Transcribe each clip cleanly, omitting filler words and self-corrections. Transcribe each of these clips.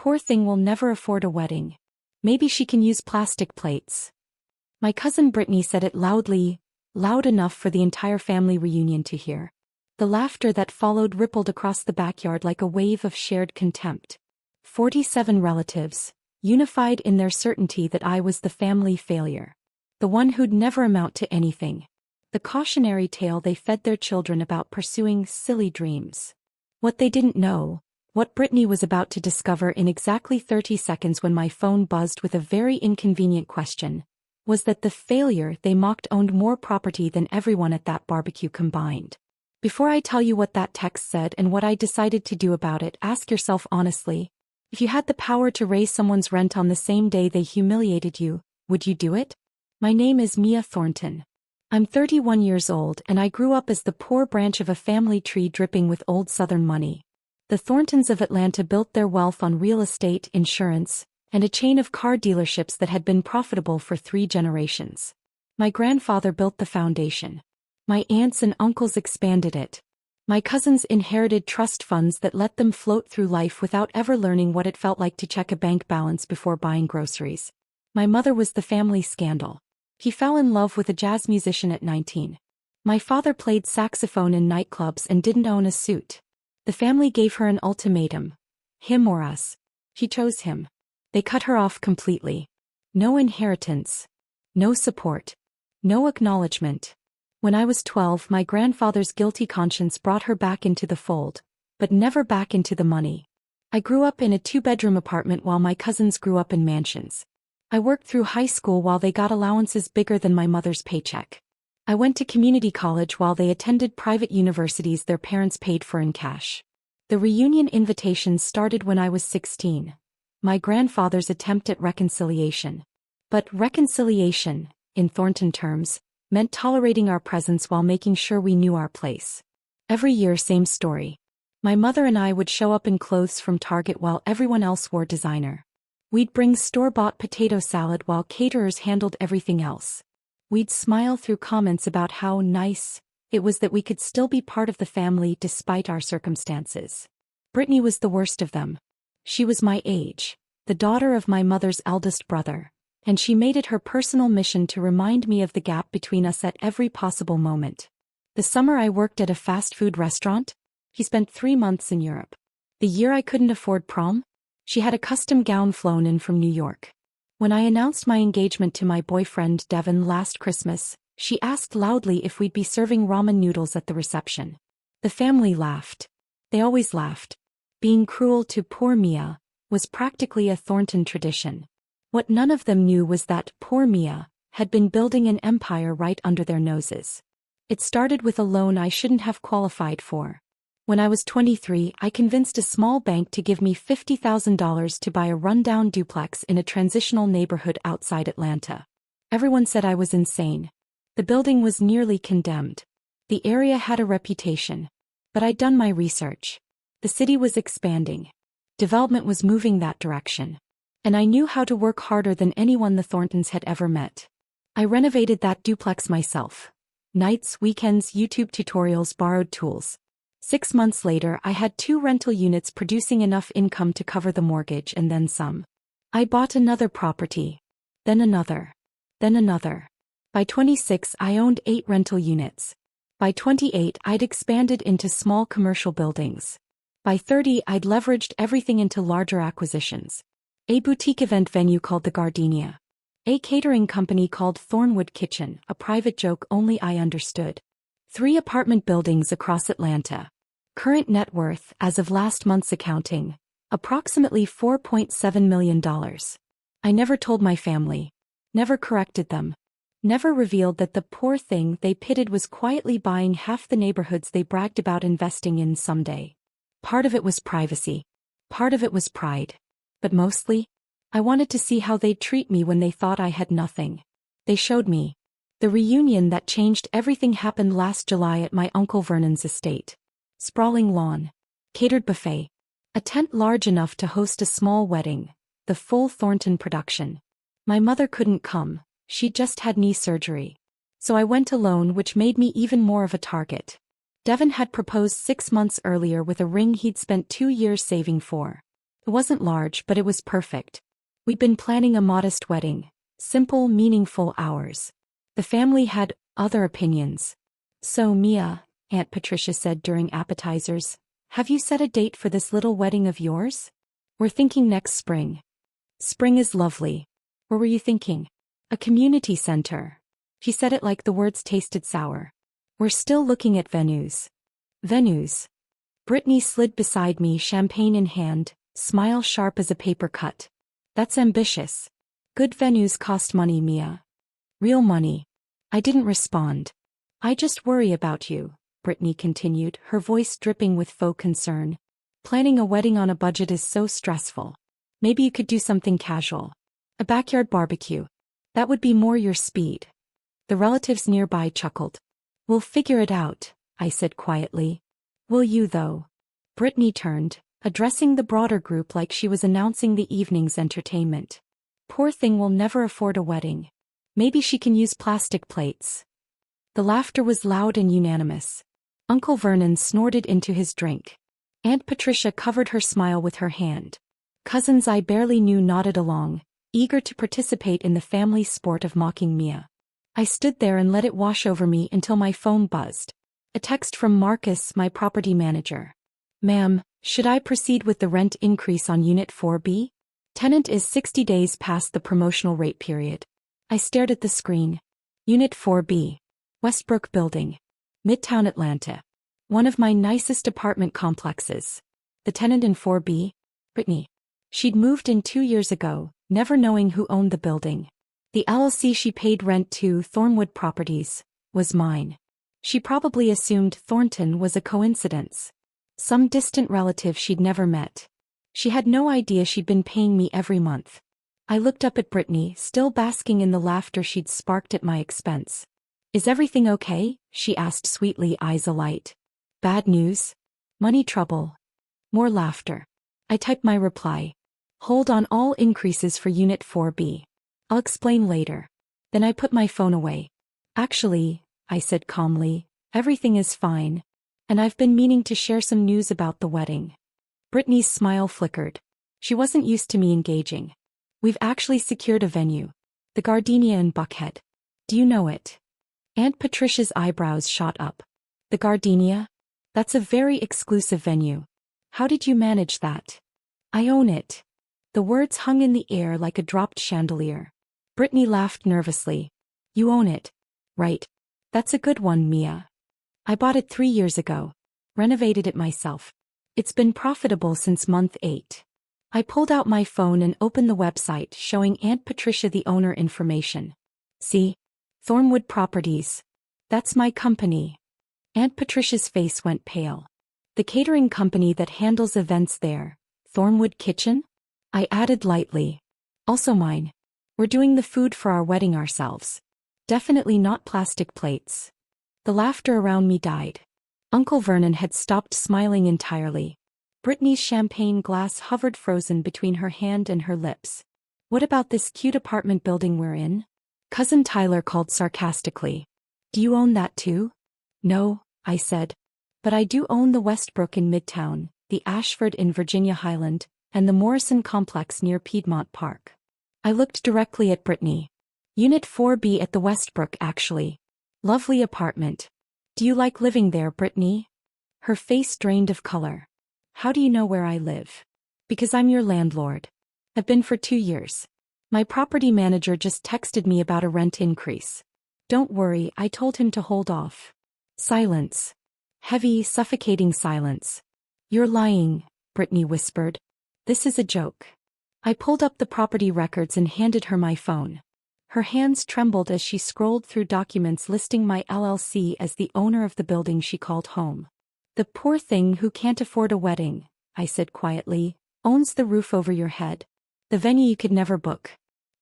poor thing will never afford a wedding. Maybe she can use plastic plates. My cousin Britney said it loudly, loud enough for the entire family reunion to hear. The laughter that followed rippled across the backyard like a wave of shared contempt. 47 relatives, unified in their certainty that I was the family failure. The one who'd never amount to anything. The cautionary tale they fed their children about pursuing silly dreams. What they didn't know, what Britney was about to discover in exactly 30 seconds when my phone buzzed with a very inconvenient question, was that the failure they mocked owned more property than everyone at that barbecue combined. Before I tell you what that text said and what I decided to do about it, ask yourself honestly, if you had the power to raise someone's rent on the same day they humiliated you, would you do it? My name is Mia Thornton. I'm 31 years old and I grew up as the poor branch of a family tree dripping with old Southern money. The Thorntons of Atlanta built their wealth on real estate, insurance, and a chain of car dealerships that had been profitable for 3 generations. My grandfather built the foundation. My aunts and uncles expanded it. My cousins inherited trust funds that let them float through life without ever learning what it felt like to check a bank balance before buying groceries. My mother was the family scandal. He fell in love with a jazz musician at 19. My father played saxophone in nightclubs and didn't own a suit. The family gave her an ultimatum. Him or us. She chose him. They cut her off completely. No inheritance. No support. No acknowledgement. When I was 12, my grandfather's guilty conscience brought her back into the fold, but never back into the money. I grew up in a 2-bedroom apartment while my cousins grew up in mansions. I worked through high school while they got allowances bigger than my mother's paycheck. I went to community college while they attended private universities their parents paid for in cash. The reunion invitations started when I was 16. My grandfather's attempt at reconciliation. But reconciliation, in Thornton terms, meant tolerating our presence while making sure we knew our place. Every year, same story. My mother and I would show up in clothes from Target while everyone else wore designer. We'd bring store-bought potato salad while caterers handled everything else. We'd smile through comments about how nice it was that we could still be part of the family despite our circumstances. Britney was the worst of them. She was my age, the daughter of my mother's eldest brother, and she made it her personal mission to remind me of the gap between us at every possible moment. The summer I worked at a fast food restaurant, he spent 3 months in Europe. The year I couldn't afford prom, she had a custom gown flown in from New York. When I announced my engagement to my boyfriend Devin last Christmas, she asked loudly if we'd be serving ramen noodles at the reception. The family laughed. They always laughed. Being cruel to poor Mia was practically a Thornton tradition. What none of them knew was that poor Mia had been building an empire right under their noses. It started with a loan I shouldn't have qualified for. When I was 23, I convinced a small bank to give me $50,000 to buy a rundown duplex in a transitional neighborhood outside Atlanta. Everyone said I was insane. The building was nearly condemned. The area had a reputation. But I'd done my research. The city was expanding. Development was moving that direction. And I knew how to work harder than anyone the Thorntons had ever met. I renovated that duplex myself. Nights, weekends, YouTube tutorials, borrowed tools. 6 months later, I had 2 rental units producing enough income to cover the mortgage and then some. I bought another property. Then another. Then another. By 26, I owned 8 rental units. By 28, I'd expanded into small commercial buildings. By 30, I'd leveraged everything into larger acquisitions. A boutique event venue called the Gardenia. A catering company called Thornwood Kitchen, a private joke only I understood. 3 apartment buildings across Atlanta. Current net worth, as of last month's accounting, approximately $4.7 million. I never told my family. Never corrected them. Never revealed that the poor thing they pitted was quietly buying half the neighborhoods they bragged about investing in someday. Part of it was privacy. Part of it was pride. But mostly, I wanted to see how they'd treat me when they thought I had nothing. They showed me. The reunion that changed everything happened last July at my Uncle Vernon's estate. Sprawling lawn. Catered buffet. A tent large enough to host a small wedding. The full Thornton production. My mother couldn't come. She just had knee surgery. So I went alone, which made me even more of a target. Devin had proposed 6 months earlier with a ring he'd spent 2 years saving for. It wasn't large, but it was perfect. We'd been planning a modest wedding. Simple, meaningful hours. The family had other opinions. So Mia, Aunt Patricia said during appetizers, have you set a date for this little wedding of yours? We're thinking next spring. Spring is lovely. Where were you thinking? A community center. She said it like the words tasted sour. We're still looking at venues. Venues. Britney slid beside me, champagne in hand, smile sharp as a paper cut. That's ambitious. Good venues cost money, Mia. Real money. I didn't respond. I just worry about you, Britney continued, her voice dripping with faux concern. Planning a wedding on a budget is so stressful. Maybe you could do something casual. A backyard barbecue. That would be more your speed. The relatives nearby chuckled. We'll figure it out, I said quietly. Will you though? Britney turned, addressing the broader group like she was announcing the evening's entertainment. Poor thing will never afford a wedding. Maybe she can use plastic plates. The laughter was loud and unanimous. Uncle Vernon snorted into his drink. Aunt Patricia covered her smile with her hand. Cousins I barely knew nodded along, eager to participate in the family sport of mocking Mia. I stood there and let it wash over me until my phone buzzed. A text from Marcus, my property manager. Ma'am, should I proceed with the rent increase on Unit 4B? Tenant is 60 days past the promotional rate period. I stared at the screen. Unit 4B. Westbrook Building. Midtown Atlanta. One of my nicest apartment complexes. The tenant in 4B? Britney. She'd moved in 2 years ago, never knowing who owned the building. The LLC she paid rent to, Thornwood Properties, was mine. She probably assumed Thornton was a coincidence. Some distant relative she'd never met. She had no idea she'd been paying me every month. I looked up at Britney, still basking in the laughter she'd sparked at my expense. Is everything okay? She asked sweetly, eyes alight. Bad news? Money trouble? More laughter. I typed my reply. Hold on all increases for Unit 4B. I'll explain later. Then I put my phone away. Actually, I said calmly, everything is fine. And I've been meaning to share some news about the wedding. Britney's smile flickered. She wasn't used to me engaging. We've actually secured a venue. The Gardenia in Buckhead. Do you know it? Aunt Patricia's eyebrows shot up. The Gardenia? That's a very exclusive venue. How did you manage that? I own it. The words hung in the air like a dropped chandelier. Britney laughed nervously. You own it. Right. That's a good one, Mia. I bought it 3 years ago. Renovated it myself. It's been profitable since month 8. I pulled out my phone and opened the website showing Aunt Patricia the owner information. See? Thornwood Properties. That's my company. Aunt Patricia's face went pale. The catering company that handles events there. Thornwood Kitchen? I added lightly. Also mine. We're doing the food for our wedding ourselves. Definitely not plastic plates. The laughter around me died. Uncle Vernon had stopped smiling entirely. Britney's champagne glass hovered frozen between her hand and her lips. What about this cute apartment building we're in? Cousin Tyler called sarcastically. Do you own that too? No, I said. But I do own the Westbrook in Midtown, the Ashford in Virginia Highland, and the Morrison complex near Piedmont Park. I looked directly at Britney. Unit 4B at the Westbrook actually. Lovely apartment. Do you like living there, Britney? Her face drained of color. How do you know where I live? Because I'm your landlord. I've been for 2 years. My property manager just texted me about a rent increase. Don't worry, I told him to hold off. Silence. Heavy, suffocating silence. You're lying, Britney whispered. This is a joke. I pulled up the property records and handed her my phone. Her hands trembled as she scrolled through documents listing my LLC as the owner of the building she called home. The poor thing who can't afford a wedding, I said quietly, owns the roof over your head. The venue you could never book.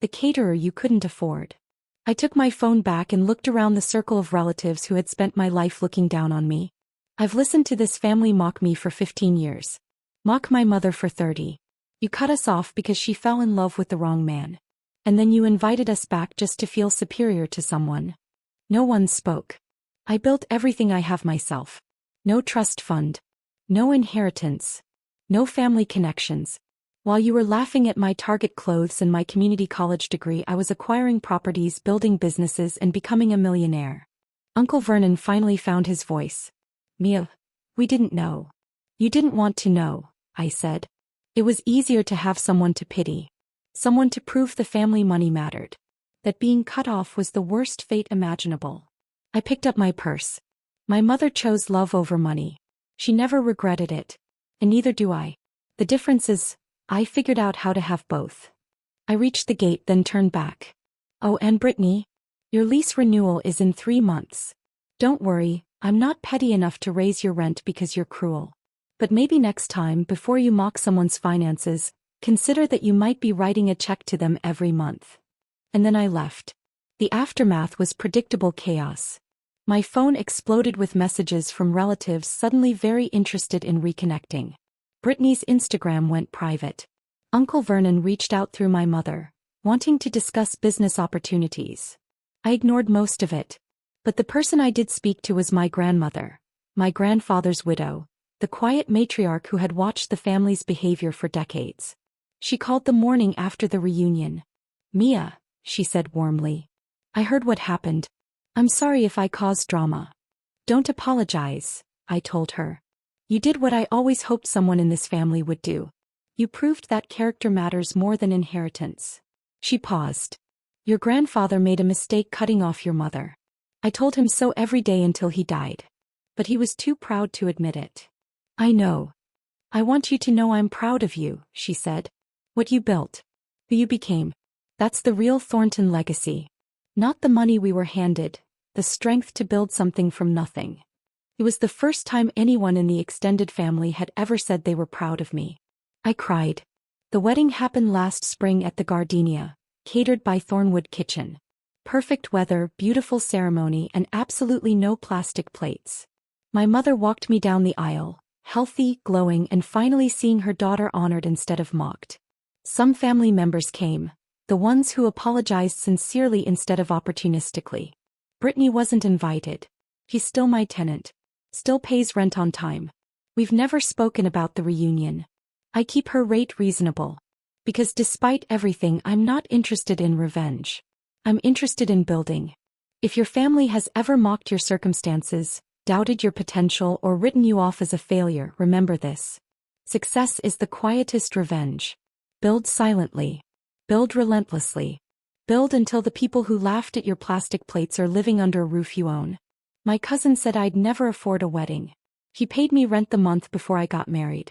The caterer you couldn't afford. I took my phone back and looked around the circle of relatives who had spent my life looking down on me. I've listened to this family mock me for 15 years. Mock my mother for 30. You cut us off because she fell in love with the wrong man. And then you invited us back just to feel superior to someone. No one spoke. I built everything I have myself. No trust fund. No inheritance. No family connections. While you were laughing at my Target clothes and my community college degree, I was acquiring properties, building businesses, and becoming a millionaire. Uncle Vernon finally found his voice. Mia, we didn't know. You didn't want to know, I said. It was easier to have someone to pity. Someone to prove the family money mattered. That being cut off was the worst fate imaginable. I picked up my purse. My mother chose love over money. She never regretted it. And neither do I. The difference is, I figured out how to have both. I reached the gate, then turned back. Oh, and Britney, your lease renewal is in 3 months. Don't worry, I'm not petty enough to raise your rent because you're cruel. But maybe next time, before you mock someone's finances, consider that you might be writing a check to them every month. And then I left. The aftermath was predictable chaos. My phone exploded with messages from relatives suddenly very interested in reconnecting. Britney's Instagram went private. Uncle Vernon reached out through my mother, wanting to discuss business opportunities. I ignored most of it. But the person I did speak to was my grandmother, my grandfather's widow, the quiet matriarch who had watched the family's behavior for decades. She called the morning after the reunion. Mia, she said warmly. I heard what happened. I'm sorry if I caused drama. Don't apologize, I told her. You did what I always hoped someone in this family would do. You proved that character matters more than inheritance. She paused. Your grandfather made a mistake cutting off your mother. I told him so every day until he died. But he was too proud to admit it. I know. I want you to know I'm proud of you, she said. What you built. Who you became. That's the real Thornton legacy. Not the money we were handed, the strength to build something from nothing. It was the first time anyone in the extended family had ever said they were proud of me. I cried. The wedding happened last spring at the Gardenia, catered by Thornwood Kitchen. Perfect weather, beautiful ceremony, and absolutely no plastic plates. My mother walked me down the aisle, healthy, glowing, and finally seeing her daughter honored instead of mocked. Some family members came, the ones who apologized sincerely instead of opportunistically. Britney wasn't invited. She's still my tenant. Still pays rent on time. We've never spoken about the reunion. I keep her rate reasonable. Because despite everything, I'm not interested in revenge. I'm interested in building. If your family has ever mocked your circumstances, doubted your potential, or written you off as a failure, remember this. Success is the quietest revenge. Build silently. Build relentlessly. Build until the people who laughed at your plastic plates are living under a roof you own. My cousin said I'd never afford a wedding. He paid me rent the month before I got married.